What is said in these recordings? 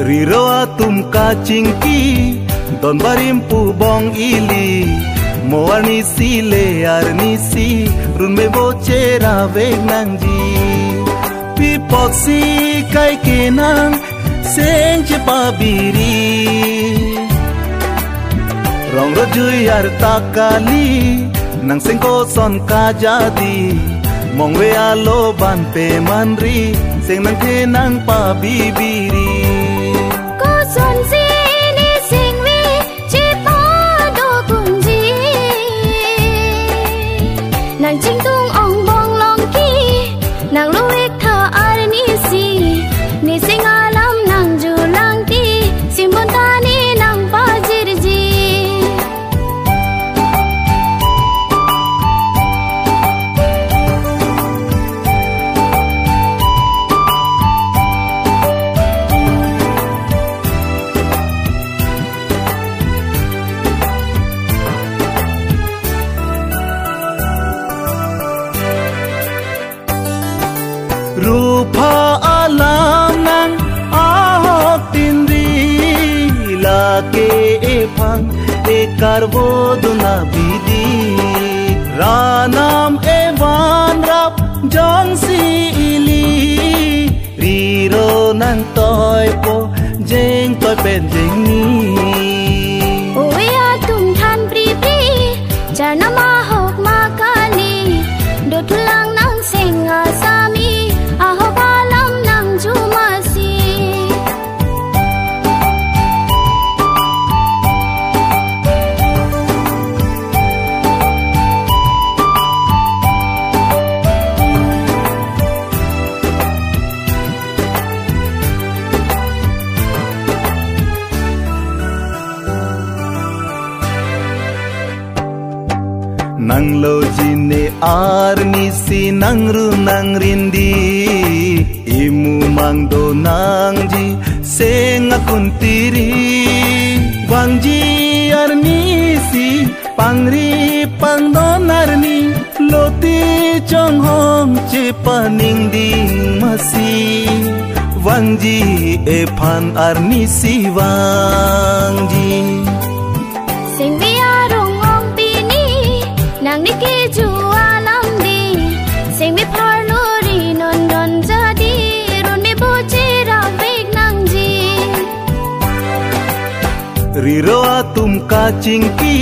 Riro atum kacingki don barimpu bong ili moarni si le arni si run me bocera veg nangji pipoksi kai kenang seng cepa biri rong rojui ar takali nang seng ko son ka jadi mong we alo ban pe manri seng nang kenang pa bibiri ko son si ni seng we cepa do kunji nang ching tung ong bong long ki nang luik tha ar ni si ni sing alam nang julang ti simbon tani nang pa jirji rupa alam nang ahok tindri lake ephang ekarbo duna bidi ranam evan rap jong si ili riro nang toy po jeng toy pen jeng ni owe atum than pri pri jana ma hok ma kali do tulang nang senga sami ahok alam nang jumasi nang lo jine arni si nang ru nang rindi imu mangdo nang ji seng akun tiri wangji arni si pangri pangdon arni loti chong hong che paning ding masi wangji ephan arni si wangji sing biarong ong pini nang niki jualam di sing mi parlori non don jadi run mi bocera veg nang ji riro atum kacingki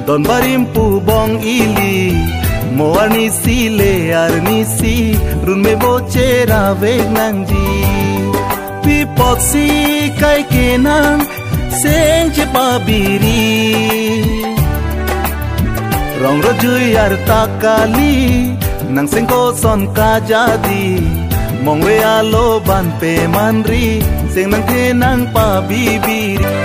don barimpu bong ili moarni si le arni si run me bocera veg nangji pipoksi kai kenang seng cepa biri rong rojui ar takali nang seng ko son ka jadi mong we alo ban pe manri seng nang kenang pa bibiri